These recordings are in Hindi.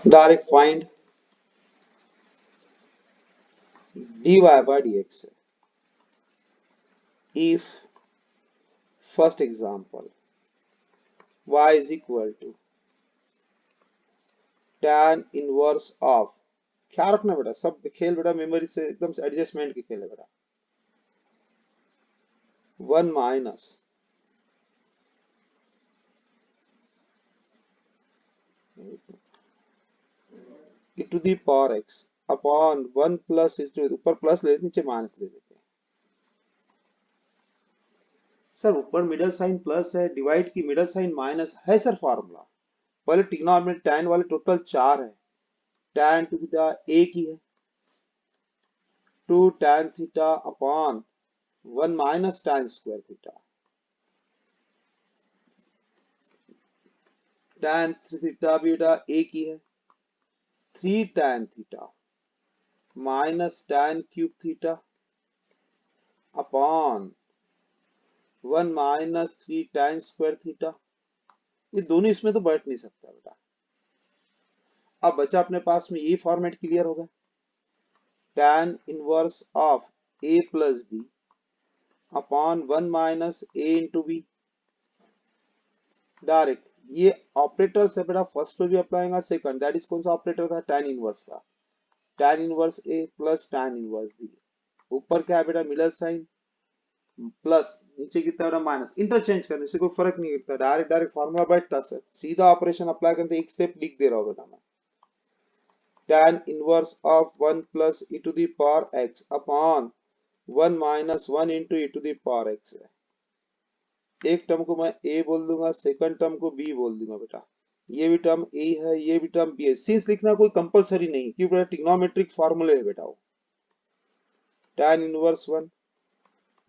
Direct find dy by dx if first example y is equal to tan inverse of, क्या रखना बेटा, सब खेल बेटा मेमोरी से एकदम से एडजस्टमेंट के खेल है बेटा। 1 minus e to the power x upon 1 plus इस ऊपर प्लस ले नीचे माइनस ले लेते हैं। सर ऊपर मिडल साइन प्लस है, डिवाइड की मिडल साइन माइनस है सर फॉर्मूला। पहले ट्रिग्नोमेट्री tan वाले टोटल 4 है, tan टू थीटा एक ही है, 2 tan theta upon 1 minus tan square theta, tan theta भी बेटा एक ही है, 3 tan theta minus tan cube theta upon 1 minus 3 tan square theta. ये दोनों इसमें तो बैठ नहीं सकता बेटा। अब बचा अपने पास में ये फॉर्मेट क्लियर होगा, tan inverse of a plus B upon 1 minus a into B. Direct ये ऑपरेटर से बेटा फर्स्ट पे भी अप्लाई होगा, सेकंड दैट इज कौन सा ऑपरेटर था, tan इनवर्स का, tan inverse a plus tan inverse b। ऊपर क्या है बेटा मिडल साइन प्लस, नीचे कितना बेटा माइनस, इंटरचेंज करने से कोई फर्क नहीं पड़ता, डायरेक्ट डायरेक्ट फार्मूला बैठता सर, सीधा ऑपरेशन अप्लाई करते एक स्टेप लिख दे रहा हूं बेटा मैं, tan inverse of 1 plus e to the power x upon 1 minus 1 into e to the power x है। एक टर्म को मैं a बोल दूंगा, सेकंड टर्म को b बोल दूंगा बेटा, ये भी टर्म a है, ये भी टर्म b है। सिंस लिखना कोई कंपलसरी नहीं, क्योंकि बेटा ट्रिग्नोमेट्रिक फार्मूले है बेटा वो, tan inverse 1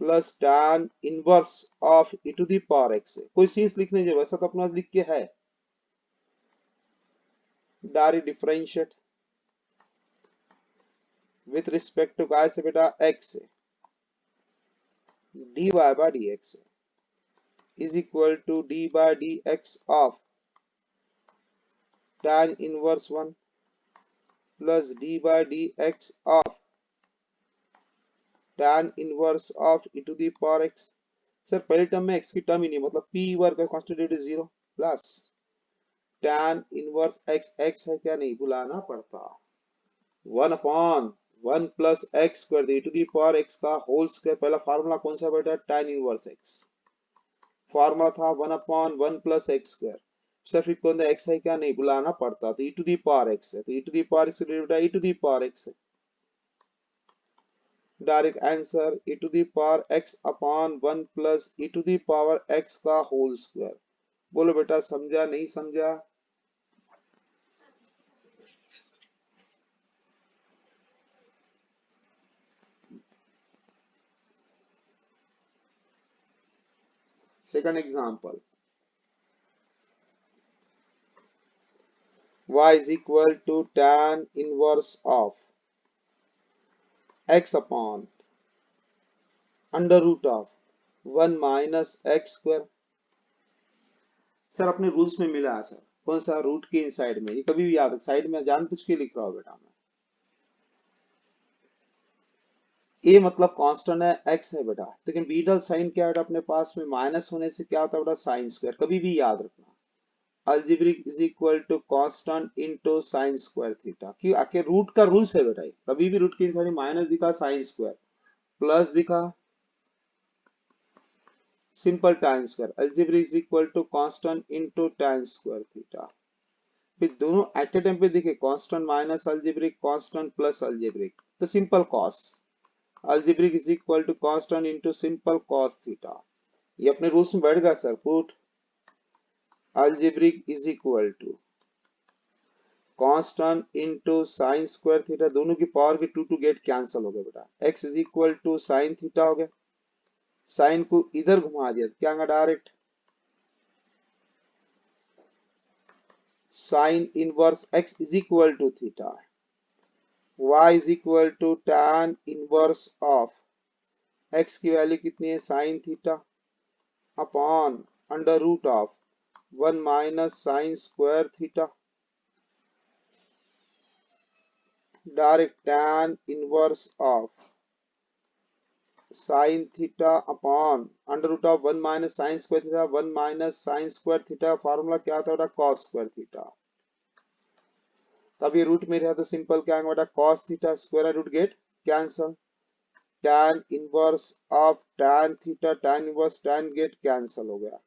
plus tan inverse of e to the power x है, कोई सिंस लिखने जरूरत, वैसा तो अपना लिख के है, direct differentiate with respect to काय से बेटा x से, dy by dx is equal to d by dx of tan inverse 1 plus d by dx of tan inverse of e to the power x। Sir पहले टर्म में x की टर्म ही नहीं, मतलब p वर्ग का constant is 0 plus tan inverse x, x है क्या नहीं भुलाना पड़ता, 1 upon 1 plus x square e to the power x का होल स्क्वायर। पहला फार्मूला कौन सा बेटा, tan इनवर्स x, फार्मूला था 1 अपॉन 1 प्लस एक्स स्क्वायर, सिर्फ इसको अंदर x है क्या नहीं भुलाना पड़ता, तो e to the power x है, तो e to the power x बेटा e to the power x है, direct answer e to the power x upon 1 plus e to the power x का होल स्क्वायर। बोलो बेटा समझा नहीं समझा। Second example, y is equal to tan inverse of x upon under root of 1 minus x square. Sir अपने रूल्स में मिला है सर, कौन सा, रूट के इनसाइड में, ये कभी भी याद है, साइड में जानबूझ के लिख रहा हूं बेटा मैं, ए मतलब कांस्टेंट है, एक्स है बेटा, लेकिन बीटल साइन क्या है बेटा अपने पास में, माइनस होने से क्या होता है बेटा साइन स्क्वायर, कभी भी याद रखना, algebraic is equal to constant into sine square theta, क्यों आके रूट का रूल्स है बेटा, कभी भी रूट के इनसाइड माइनस दिखा साइन स्क्वायर, प्लस दिखा simple tan square, algebraic is equal to constant into tan square theta. फिर दोनों एट ए टाइम पे दिखे, constant minus algebraic, constant plus algebraic, तो simple cos, algebraic is equal to constant into simple cos theta. ये अपने रूल्स में बैठ गया sir, put algebraic is equal to constant into sine square theta, दोनों की पावर के 2 गेट कैंसिल हो गए बेटा, x is equal to sine theta हो गया, साइन को इधर घुमा दिया क्या होगा, direct sine inverse x is equal to theta, y is equal to tan inverse of x की वैल्यू कितनी है sine theta upon under root of 1 minus sine square theta. Direct tan inverse of sin theta upon under root of 1 minus sine square theta 1 minus sine square theta formula क्या था बेटा cos स्क्वायर थीटा। तब ये रूट में रहा तो सिंपल क्या आएगा बेटा cos theta square root get cancel tan inverse of tan theta tan inverse tan get cancel हो गया।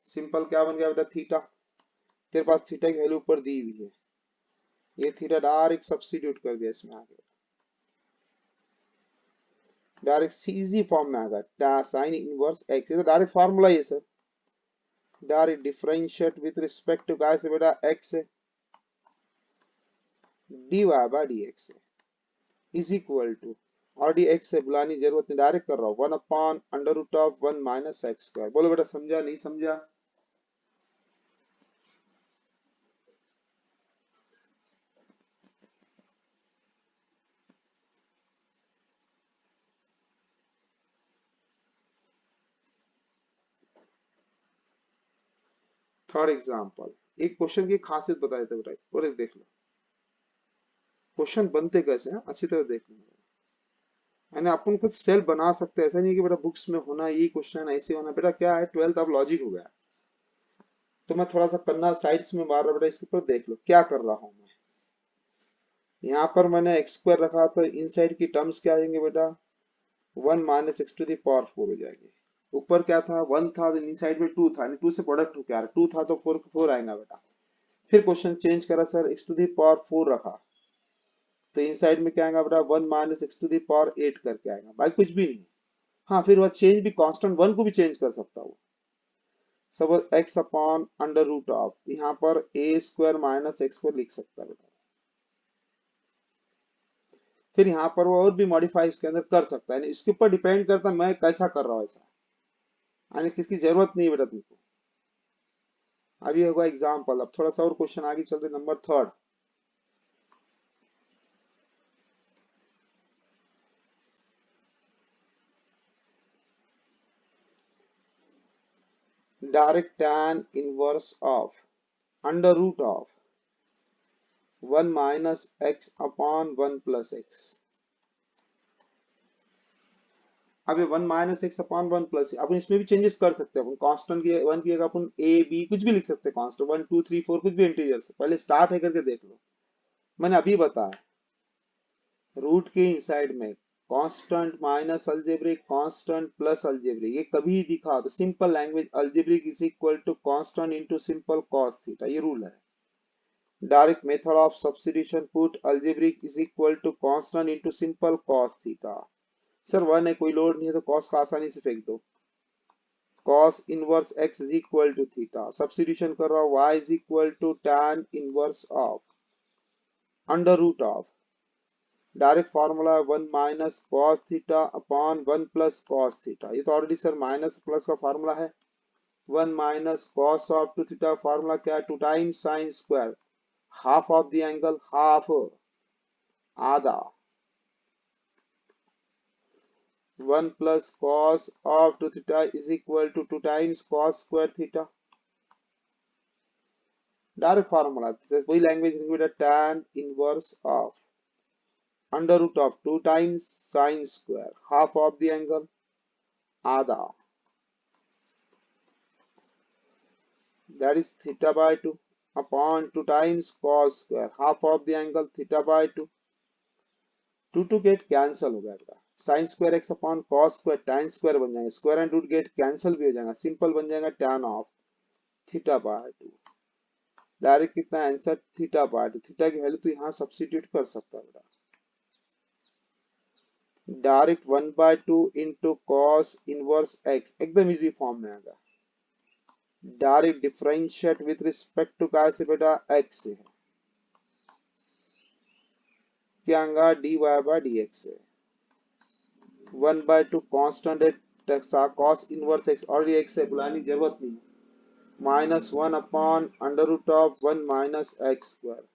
सिंपल क्या बन गया बेटा थीटा। तेरे पास थीटा की वैल्यू ऊपर दी हुई है, ये थीटा डायरेक्ट सब्स्टिट्यूट कर दिया इसमें आगे, डायरेक्ट सीधी फॉर्म में आ गया साइन इनवर्स एक्स, ये तो डायरेक्ट फार्मूला है sir. Direct differentiate with respect to क्या से बेटा एक्स से dy by dx is equal to, और dx से बुलानी जरूरत नहीं, डायरेक्ट कर रहा हूं 1 upon under root of 1 minus x square. बोलो बेटा समझा नहीं समझा। थर्ड एग्जांपल, एक क्वेश्चन की खासियत बता देते बेटा, और एक देख लो क्वेश्चन बनते कैसे हैं अच्छी तरह देख लो। यानी अपन खुद सेल्फ बना सकते हैं, ऐसा नहीं कि बेटा बुक्स में होना यही क्वेश्चन ऐसे होना। बेटा क्या है 12th अब लॉजिक हो गया, तो मैं थोड़ा सा करना साइड्स में मार रहा बेटा, इसके ऊपर देख लो क्या कर रहा हूं मैं। यहाँ पर मैंने एक्स स्क्वायर रखा तो इन साइड की टर्म्स क्या आएंगे बेटा 1 minus x to the power 4 हो जाएगी। ऊपर क्या था 1 था तो इन साइड में 2 था, 2 से प्रोडक्ट हो क्या 2 था तो 4 4 आएगा बेटा। फिर क्वेश्चन चेंज करा sir x to the power 4 रखा, तो इन साइड में क्या आएगा बेटा 1 minus x to the power 8 करके आएगा भाई, कुछ भी नहीं। हाँ फिर वह चेंज भी कांस्टेंट 1 को भी चेंज कर सकता हूँ। सब x upon under root of, यहाँ पर ए स्क्वायर माइनस एक्स को लिख सकता है। फिर यहाँ पर वो और भी मॉडिफाई इसके अंदर कर सकता है, इसके ऊपर डिपेंड करता है मैं कैसा कर रहा हूँ ऐसा, यानी किसकी जरूरत नहीं है बेटा तुमको। अभी होगा एग्जाम्पल, अब थोड़ा सा और क्वेश्चन आगे चल रहे number third. Direct tan inverse of under root of 1 minus x upon 1 plus x. अब ये 1 माइनस एक्स अपॉन 1 प्लस, अपन इसमें भी चेंजेस कर सकते हैं, अपन कांस्टेंट की 1 की जगह अपन ए बी कुछ भी लिख सकते हैं, कांस्टेंट 1 2 3 4 कुछ भी इंटीजर्स, पहले स्टार्ट है करके देख लो। मैंने अभी बताया रूट के इनसाइड में constant minus algebraic constant plus algebraic, ये कभी दिखा तो simple language algebraic is equal to constant into simple cos theta, ये रूल है। Direct method of substitution put algebraic is equal to constant into simple cos theta. Sir 1 है कोई लोड नहीं है तो कॉस का आसानी से फेंक दो, cos inverse x is equal to theta, substitution कर रहा हूं y is equal to tan inverse of under root of, direct formula 1 minus cos theta upon 1 plus cos theta, ये तो ऑलरेडी सर माइनस प्लस का फार्मूला है। 1 minus cos of 2 theta formula क्या है 2 times sine square, half of the angle half आधा, 1 plus cos of 2 theta is equal to 2 times cos square theta. Direct formula वही लैंग्वेज बेटा tan inverse of under root of 2 times sine square half of the angle आधा, that is theta by 2 upon 2 times cos square half of the angle theta by 2, 2 to get cancel हो जाएगा, sin square x upon cos square tan square बन जाएगा, square and root get cancel भी हो जाएगा, सिंपल बन जाएगा tan of theta by 2। Direct कितना आंसर थीटा बाय 2, थीटा की वैल्यू तो यहाँ सब्स्टिट्यूट कर सकता है बेटा, direct 1 by 2 into cos inverse x एकदम इजी फॉर्म में आएगा। Direct differentiate with respect to क्या से बेटा x से है, क्या आएगा dy बाय dx है, 1 बाय 2 कांस्टेंट है cos इनवर्स x, और ये x से बुलाने की जरूरत नहीं, minus 1 upon under root of 1 minus x square,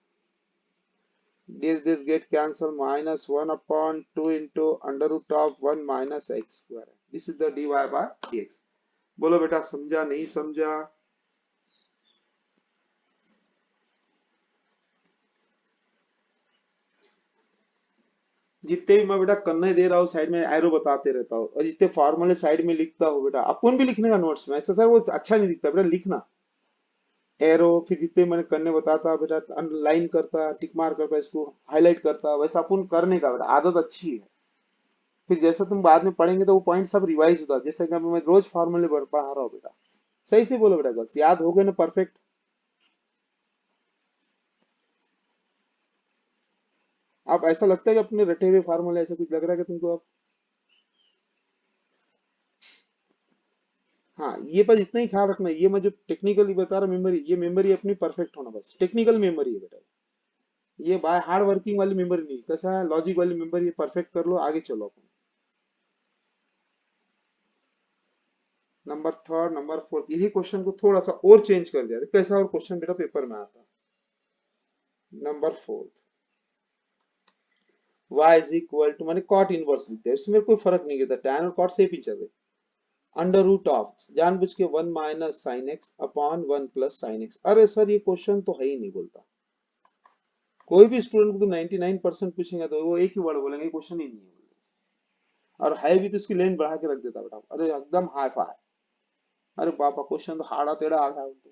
this get cancel, minus 1 upon 2 into under root of 1 minus x square, this is the dy by dx। बोलो बेटा समझा नहीं समझा। जितने भी मैं बेटा करने दे रहा हूँ साइड में एरो बताते रहता हूँ, और जितने फॉर्मूले साइड में लिखता हूँ बेटा, अपन भी लिखने का नोट्स में, ऐसा सर वो अच्छा नहीं दिखता बेटा, लिखना एरो, फिर जितने मैंने करने बताता बेटा, अंडरलाइन करता, टिक मार करता, इसको हाईलाइट करता, वैसा अपन करने का बेटा आदत अच्छी है। फिर जैसा तुम बाद में पढ़ेंगे तो वो पॉइंट सब रिवाइज होता है, जैसे कि अभी मैं रोज फॉर्मूले पढ़ा रहा हूँ बेटा। सही से बोलो बेटा, गर्ल्स याद हो गए ना परफेक्ट? आप ऐसा लगता है कि अपने रटे हुए फार्मूले, ऐसा कुछ लग रहा है कि तुमको अब? हाँ, ये बस इतना ही ख्याल रखना, ये मैं जो टेक्निकली बता रहा मेमोरी, ये मेमोरी अपनी परफेक्ट होना, बस टेक्निकल मेमोरी है बेटा। ये बाय हार्ड वर्किंग वाली मेमोरी नहीं, कैसा है लॉजिक वाली मेमोरी, ये परफेक्ट कर लो, आगे चलो अपन। नंबर थर्ड, नंबर फोर्थ, यही क्वेश्चन को थोड़ा सा और चेंज कर दिया, कैसा और क्वेश्चन बेटा पेपर में आता। Number fourth, y is equal to, मैंने कॉट इनवर्स लिखते हैं, इसमें कोई फर्क नहीं गिरता, टैन और कॉट से ही चल रहे। अंडर रूट ऑफ, जानबूझ के 1 minus sine x upon 1 plus sine x. अरे सर ये क्वेश्चन तो है ही नहीं बोलता। कोई भी स्टूडेंट को तो 99% पूछेंगे तो वो एक ही वर्ड बोलेंगे, क्वेश्चन ही नहीं है, और है भी तो इसकी लेंथ बढ़ा के रख देता बेटा, अरे एकदम हाई फाई। अरे पापा क्वेश्चन तो हाड़ा टेढ़ा आ गया बोलते।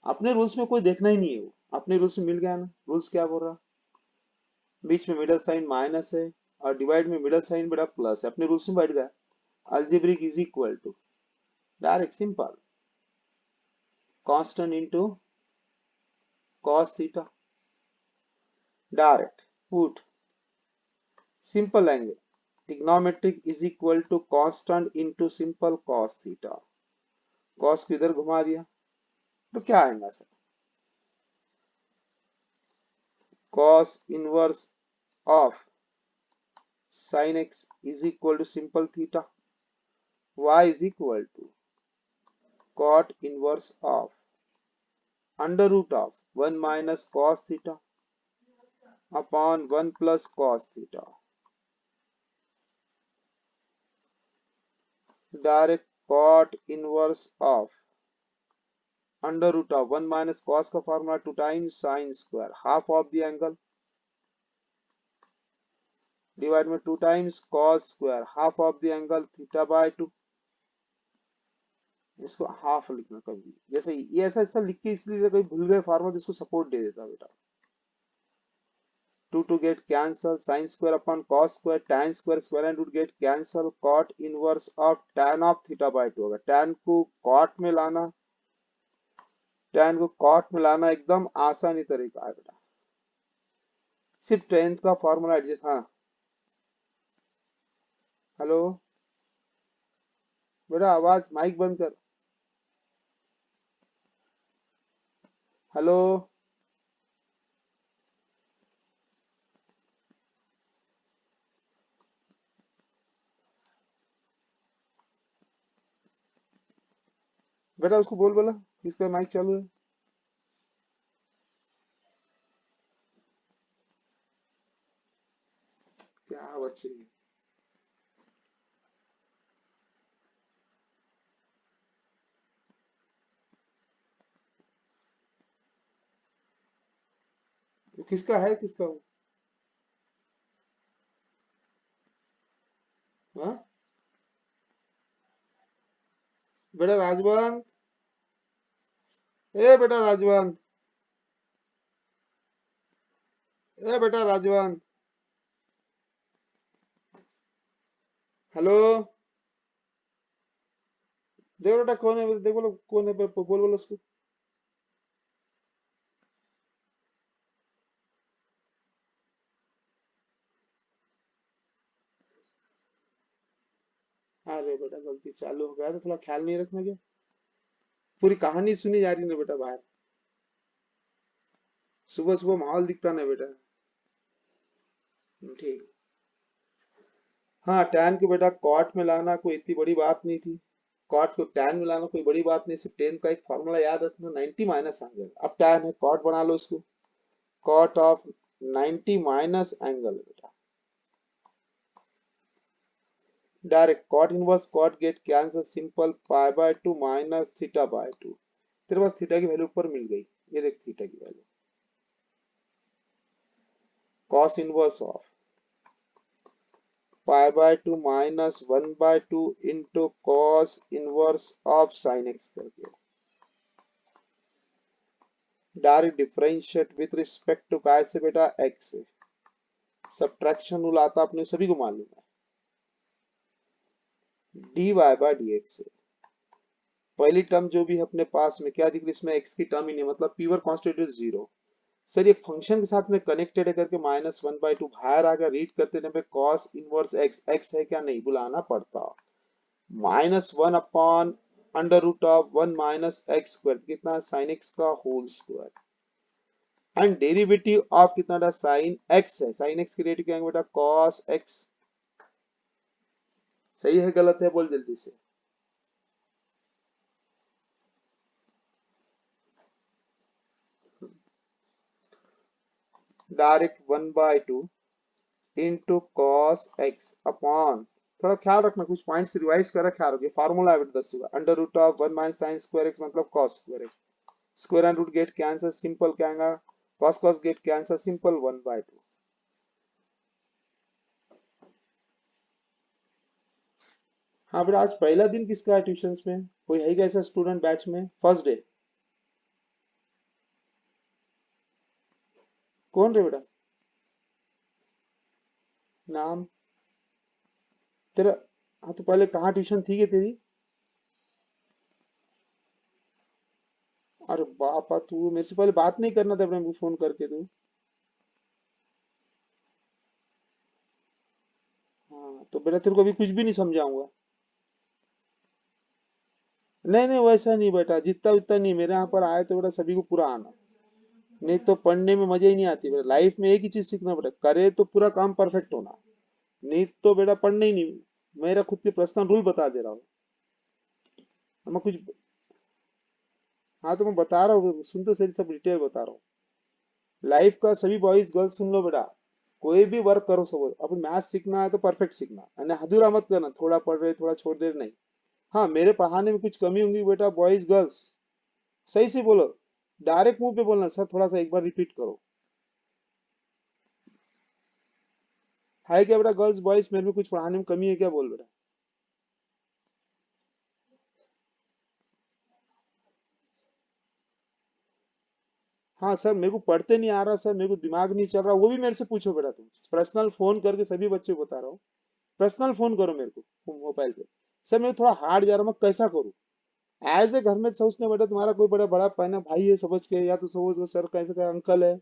अपने रूल्स में कोई देखना ही नहीं है, वो अपने रूल्स में मिल गया ना, रूल्स क्या बोल रहा, बीच में मिडल साइन माइनस है, और डिवाइड में मिडल साइन बेटा प्लस है, अपने रूल्स में बैठ गया। Algebraic is equal to, direct simple, constant into cos theta, direct put simple angle, trigonometric is equal to constant into simple cos theta, cos को इधर घुमा दिया तो क्या आएगा sir, cos inverse of sin x is equal to simple theta, y is equal to cot inverse of under root of 1 minus cos theta upon 1 plus cos theta, direct cot inverse of under root of 1 minus cos का formula 2 times sin square half of the angle, divide में 2 times cos square half of the angle theta by 2, इसको हाफ लिखना कभी, जैसे ये ऐसा ऐसा लिख के इसलिए कभी भूल गए फार्मूला, इसको सपोर्ट दे देता बेटा। 2 to get cancel, sin square upon cos square, tan square, square and root get cancel, cot inverse of tan of theta by 2 होगा। tan को cot में लाना, tan को cot में लाना एकदम आसानी तरीका है बेटा, सिर्फ टेंथ का फॉर्मूला एडजस्ट। हाँ हेलो बेटा, आवाज माइक बंद कर। हेलो बेटा, उसको बोल बोला किसका माइक चालू है। क्या बच्चे, किसका है किसका वो? हाँ बेटा राजवंत, ए बेटा राजवंत, ए बेटा राजवंत, हेलो, देखो बेटा कौन है, देखो बोलो कौन है, बोल बोलो उसको। अरे बेटा गलती चालू हो गया तो थोड़ा ख्याल नहीं रखना क्या, पूरी कहानी सुनी जा रही ना बेटा बाहर, सुबह सुबह माहौल दिखता ना बेटा। ठीक। हाँ, टैन को बेटा कॉट में लाना कोई इतनी बड़ी बात नहीं थी, कॉट को टैन में लाना कोई बड़ी बात नहीं, सिर्फ टेन का एक फॉर्मूला याद रखना, 90 माइनस एंगल, अब टैन है कॉट बना लो उसको, कॉट ऑफ 90 माइनस एंगल बेटा, direct cot inverse cot get cancel, simple pi by 2 minus theta by 2, तेरे पास थीटा की वैल्यू ऊपर मिल गई, ये देख थीटा की value, cos inverse of pi by two minus 1/2 into cos inverse of sine x करके direct differentiate with respect to काय से बेटा एक्स से। सब्ट्रैक्शन रूल आता अपने सभी को मालूम है, d y by d x से। पहली टर्म जो भी है अपने पास में क्या दिख रही है, इसमें एक्स की टर्म ही नहीं, मतलब pure constant is zero. Sir ये फंक्शन के साथ में कनेक्टेड है करके -1/2 बाहर आ गया, रीड करते टाइम पे कॉस इनवर्स एक्स, एक्स है क्या नहीं बुलाना पड़ता, -1 under root of 1 minus x square कितना साइन एक्स का whole square and derivative of कितना था साइन एक्स है, साइन एक्स की डेरिवेटिव क्या है बेटा कॉस एक्स। सही है गलत है बोल जल्दी से। Direct 1/2 into cos x upon, थोड़ा ख्याल रखना कुछ पॉइंट्स रिवाइज करा, ख्याल रखिए फार्मूला है बेटा 10 का, under root of 1 minus sine square x मतलब cos square x, square and root get cancel, simple क्या आएगा cos cos get cancel, simple 1/2। हाँ बेटा आज पहला दिन किसका है ट्यूशन में, कोई है क्या ऐसा स्टूडेंट बैच में फर्स्ट डे, कौन रे बेटा नाम तेरा, हाँ तो पहले कहाँ ट्यूशन थी क्या तेरी, अरे बापा तू मेरे से पहले बात नहीं करना था अपने फोन करके तू। हाँ तो बेटा तेरे को अभी कुछ भी नहीं समझाऊंगा, नहीं नहीं वैसा नहीं बेटा, जितना उतना नहीं, मेरे यहाँ पर आए तो बेटा सभी को पूरा आना, नहीं तो पढ़ने में मजा ही नहीं आती बेटा, लाइफ में एक ही चीज सीखना बेटा, करे तो पूरा काम परफेक्ट होना, नहीं तो बेटा पढ़ना ही नहीं। मेरा खुद के पर्सनल रूल बता दे रहा हूँ, मैं कुछ, हाँ तो मैं बता रहा हूँ सुन तो सही, सब डिटेल बता रहा हूँ। लाइफ का सभी बॉयज गर्ल्स सुन लो बेटा, कोई भी वर्क करो सब, अपन मैथ सीखना है तो परफेक्ट सीखना, यानी अधूरा मत करना, थोड़ा पढ़ रहे थोड़ा छोड़ दे नहीं। हाँ मेरे पढ़ाने में कुछ कमी होंगी बेटा बॉयज गर्ल्स, सही से बोलो, डायरेक्ट मुंह पे बोलना सर थोड़ा सा एक बार रिपीट करो, है क्या बेटा गर्ल्स बॉयज मेरे में कुछ पढ़ाने में कमी है क्या बोल बेटा। हाँ सर मेरे को पढ़ते नहीं आ रहा सर, मेरे को दिमाग नहीं चल रहा, वो भी मेरे से पूछो बेटा, तुम पर्सनल फोन करके सभी बच्चों को बता रहा हूँ, पर्सनल फोन करो मेरे को मोबाइल पे, सर मेरे को थोड़ा हार्ड जा रहा, मैं कैसा करूँ, एज ए घर में सोचना बेटा, तुम्हारा कोई बड़ा बड़ा पहना भाई है समझ के, या तो समझ को सर कैसे का अंकल है,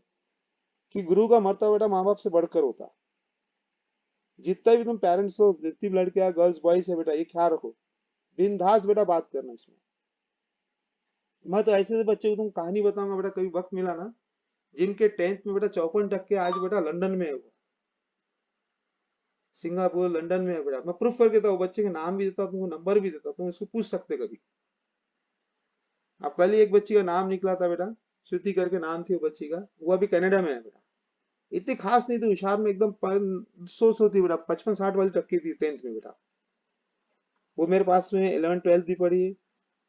कि गुरु का मर्तबा बेटा माँ बाप से बढ़कर होता, जितना भी तुम पेरेंट्स हो, जितनी भी लड़कियां गर्ल्स बॉयज है बेटा ये ख्याल रखो, बिंदास बेटा बात करना इसमें। मैं तो ऐसे ऐसे बच्चे को तुम कहानी बताऊंगा बेटा, कभी वक्त मिला ना, जिनके 10th में बेटा 54% आज बेटा लंदन में है वो, सिंगापुर लंदन में है बेटा, मैं प्रूफ करके देता हूँ, बच्चे के नाम भी देता हूँ तुमको, नंबर भी देता हूँ, तुम इसको पूछ सकते कभी। अब कल ही एक बच्ची का नाम निकला था बेटा, श्रुति करके नाम थी वो बच्ची का, वो अभी कनाडा में है बेटा, इतनी खास नहीं थी, होशियार में एकदम 100 थी बेटा, 55-60 वाली टक्की थी 10th में बेटा, वो मेरे पास में 11th-12th भी पढ़ी है,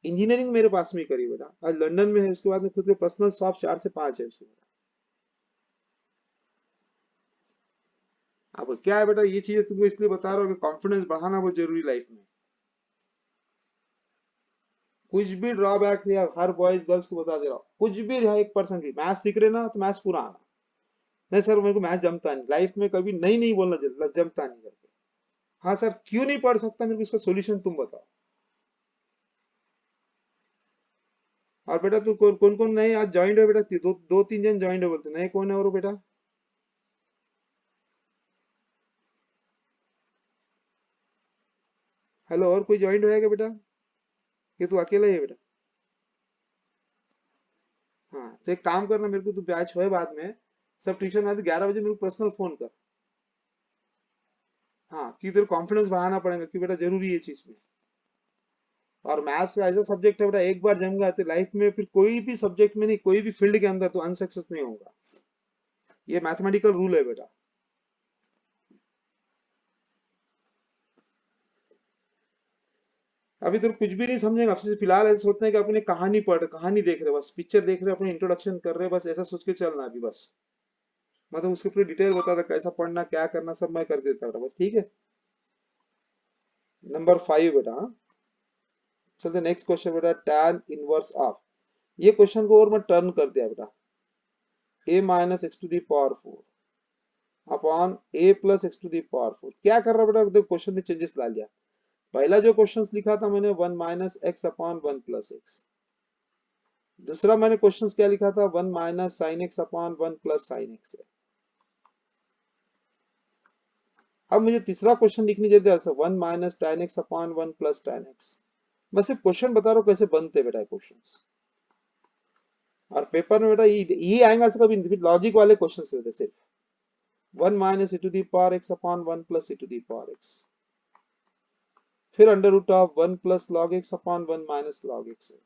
इंजीनियरिंग मेरे पास में ही करी बेटा, आज लंदन में है, उसके बाद में खुद के पर्सनल शॉप 4 से 5 है उसके बेटा। अब क्या है बेटा ये चीजें तुमको इसलिए बता रहा हूँ कि कॉन्फिडेंस बढ़ाना बहुत जरूरी लाइफ में, कुछ भी ड्रॉबैक है हर बॉयज गर्ल्स को बता दे रहा हूँ, कुछ भी है 1% भी मैथ सीख रहे ना तो मैथ पूरा आना, नहीं सर मेरे को मैथ जमता नहीं, लाइफ में कभी नहीं नहीं बोलना जमता नहीं करके, हाँ सर क्यों नहीं पढ़ सकता मेरे को इसका सोल्यूशन तुम बताओ। और बेटा तू कौन कौन कौन नए आज ज्वाइन हो बेटा, दो तीन जन ज्वाइन हो बोलते, नए कौन है और बेटा, हेलो और कोई ज्वाइन होएगा बेटा, कि तू अकेला ही है बेटा। हाँ तो एक काम करना, मेरे को तू बैच होए बाद में, सब ट्यूशन में 11 बजे मेरे को पर्सनल फोन कर, हाँ कि तेरे कॉन्फिडेंस बढ़ाना पड़ेगा कि बेटा जरूरी है ये चीज में। और मैथ्स ऐसा सब्जेक्ट है बेटा, एक बार जम गया तो लाइफ में फिर कोई भी सब्जेक्ट में नहीं, कोई भी फील्ड के अंदर तो अनसक्सेस नहीं होगा, ये मैथमेटिकल रूल है बेटा। अभी तो कुछ भी नहीं समझेगा, आपसे फिलहाल ऐसा सोचना है कि अपने कहानी पढ़ रहे, कहानी देख रहे, बस पिक्चर देख रहे, अपने इंट्रोडक्शन कर रहे, बस ऐसा सोच के चलना अभी बस, मतलब उसके पूरी डिटेल बता था कैसा पढ़ना क्या करना सब मैं कर देता था बस, ठीक है। नंबर 5 बेटा। हाँ? चलते नेक्स्ट क्वेश्चन बेटा, tan इनवर्स ऑफ, ये क्वेश्चन को और मैं टर्न कर दिया बेटा, a minus x to the power 4 upon a plus x to the power 4। क्या कर रहा बेटा, देखो क्वेश्चन में चेंजेस ला लिया। पहला जो क्वेश्चन लिखा था मैंने 1 minus x upon 1 plus x, दूसरा मैंने क्वेश्चन क्या लिखा था 1 minus sine x upon 1 plus sign x है। अब मुझे तीसरा क्वेश्चन लिखनी चाहिए था 1 minus tan x upon 1 plus tan x. मैं सिर्फ क्वेश्चन बता रहा हूँ कैसे बनते हैं बेटा क्वेश्चन, और पेपर में बेटा ये आएगा कभी लॉजिक वाले क्वेश्चन रहते सिर्फ 1 minus e to the power x upon 1 plus e to the power x, फिर under root of 1 plus log x upon 1 minus log x है।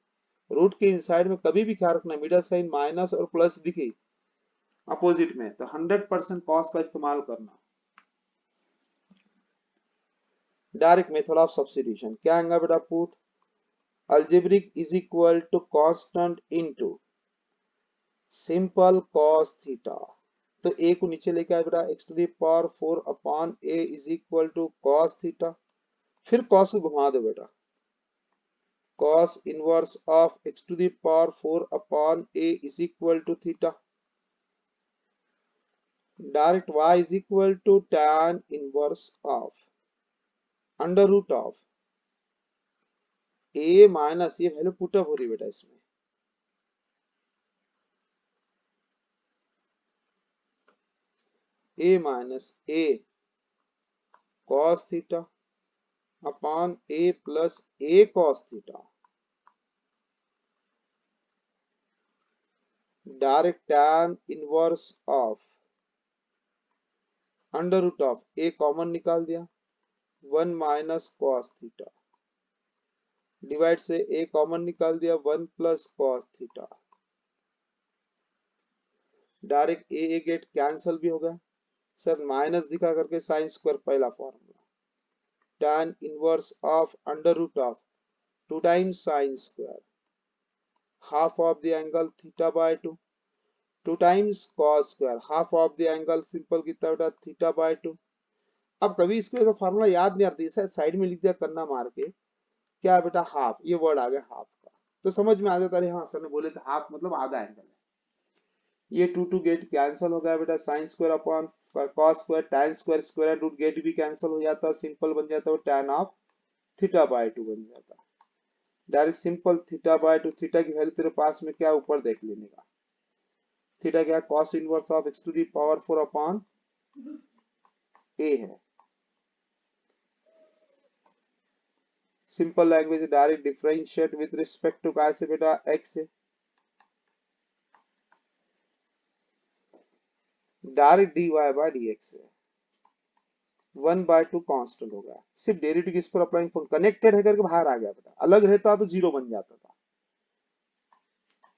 रूट के इनसाइड में कभी भी ख्याल रखना मिडल साइन माइनस और प्लस दिखे अपोजिट में तो 100% कॉस का इस्तेमाल करना। डायरेक्ट मेथड ऑफ सब्स्टिट्यूशन क्या आएगा बेटा, put algebraic is equal to constant into simple cos theta. तो a को नीचे लेके आए बेटा x to the power 4 upon a is equal to cos theta, फिर cos को घुमा दो बेटा, cos inverse of x to the power 4 upon a is equal to theta. Direct y is equal to tan inverse of under root of a minus, ये वैल्यू पुटअप हो रही बेटा इसमें, a minus a cos theta upon a plus a cos theta. Direct tan inverse of under root of a common निकाल दिया 1 माइनस cos थीटा, डिवाइड से a कॉमन निकाल दिया 1 plus cos theta. Direct a get cancel भी हो गया सर, माइनस दिखा करके साइन स्क्वायर पहला formula, tan inverse of under root of 2 times sine square half of the angle theta by 2, 2 times cos square half of the angle simple कितना बेटा थीटा बाय 2। अब कभी इसको ऐसा फार्मूला याद नहीं आता, इसे साइड में लिख दिया करना मार के, क्या बेटा हाफ, ये वर्ड आ गया हाफ का, तो समझ में आ जाता है हाँ सर ने बोले थे हाफ मतलब आधा एंगल है। ये 2 टू गेट कैंसिल हो गया बेटा, sine square upon cos square tan square square root get भी कैंसिल हो जाता, सिंपल बन जाता है tan ऑफ थीटा बाय 2 बन जाता। Direct simple theta by 2, theta की वैल्यू तेरे पास में क्या ऊपर देख लेने का, थीटा क्या cos inverse of x to the power 4 upon a है। Simple language direct differentiate with respect to कैसे बेटा x है, डायरेक्ट dy बाय dx है, 1 बाय 2 कांस्टेंट हो गया, सिर्फ डेरिवेटिव किस पर अप्लाई, कनेक्टेड है करके बाहर आ गया बेटा, अलग रहता तो जीरो बन जाता था।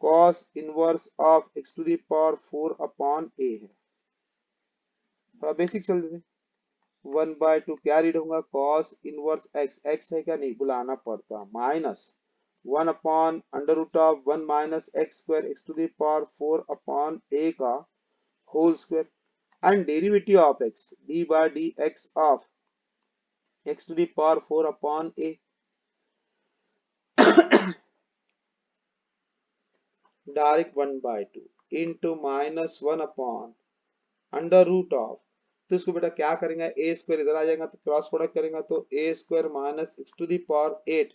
cos inverse of x to the power 4 upon a है, थोड़ा बेसिक चल देते, 1 बाय 2 क्या रीड होगा cos इनवर्स x, x है क्या नहीं बुलाना पड़ता, minus 1 upon under root of 1 minus x square x to the power 4 upon a का whole square, and derivative of x d by dx of x to the power 4 upon a। Direct 1 by 2 into minus 1 upon under root of, तो इसको बेटा क्या करेंगे ए स्क्वायर इधर आ जाएगा तो क्रॉस प्रोडक्ट करेंगे तो a square minus x to the power 8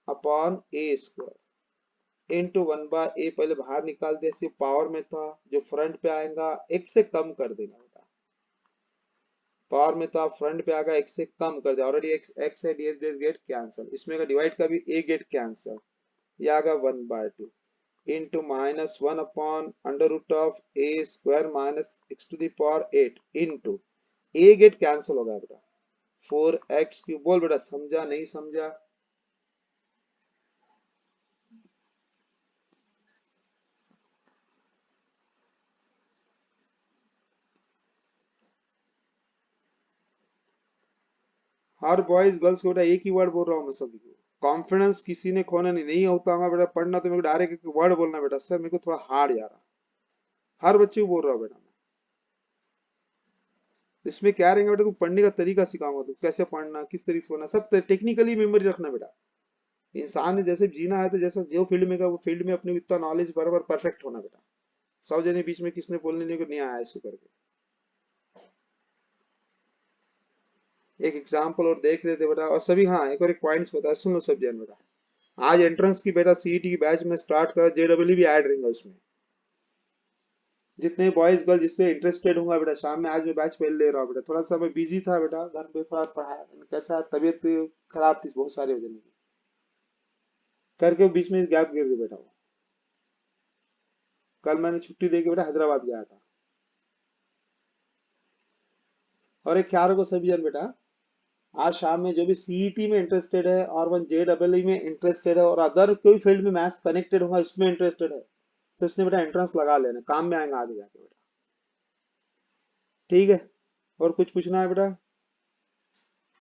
upon a square into 1 by a, पहले बाहर निकाल दिया सिर्फ पावर में था, जो फ्रंट पे आएगा x से कम कर देगा बेटा, पावर में था फ्रंट पे आएगा x से कम कर दिया, ऑलरेडी x x है ds गेट कैंसिल, इसमें का डिवाइड का भी a गेट कैंसिल, ये आएगा 1 by 2 into minus 1 upon under root of a square minus x to the power 8 into a get cancel हो गया बेटा 4x क्यूब, बोल बेटा समझा नहीं समझा। हर बॉयज गर्ल्स को बेटा एक ही वर्ड बोल रहा हूँ मैं सभी को, कॉन्फिडेंस किसी ने खोना नहीं होता होगा बेटा, पढ़ना तो मेरे को डायरेक्ट एक वर्ड बोलना बेटा, सर मेरे को थोड़ा हार्ड जा रहा, हर बच्चे को बोल रहा हूँ बेटा। इसमें क्या रहेगा बेटा, तू पढ़ने का तरीका सिखाऊंगा, तू कैसे पढ़ना, किस तरीके से पढ़ना, सब टेक्निकली मेमोरी रखना बेटा। इंसान ने जैसे जीना है तो जैसा जो फील्ड में का वो फील्ड में अपने को इतना नॉलेज बराबर परफेक्ट होना बेटा। 100 जने बीच में किसने बोलने नहीं को नहीं आया ऐसे करके। एक एग्जाम्पल और देख लेते बेटा, और सभी, हाँ एक और एक पॉइंट्स बता सुन लो सब जन बेटा। आज एंट्रेंस की बेटा सीईटी की बैच में स्टार्ट कर, जेडब्ल्यू भी ऐड रहेगा उसमें। जितने बॉयज गर्ल जिससे इंटरेस्टेड होगा बेटा, शाम में आज मैं बैच पहले ले रहा हूँ बेटा, थोड़ा सा मैं बिजी था बेटा, घर पे थोड़ा पढ़ा, कैसा तबीयत खराब थी बहुत सारे वजह की, करके बीच में गैप गिर गया बेटा वो। कल मैंने छुट्टी दे के बेटा हैदराबाद गया था। और एक ख्याल रखो सभी जन बेटा, आज शाम में जो भी सीईटी में इंटरेस्टेड है और वन जेडब्ल्यू में इंटरेस्टेड है और अदर कोई फील्ड में मैथ्स कनेक्टेड होगा इसमें इंटरेस्टेड है, तो इसने बेटा एंट्रेंस लगा लेना, काम में आएगा आगे जाके बेटा। ठीक है, और कुछ पूछना है बेटा?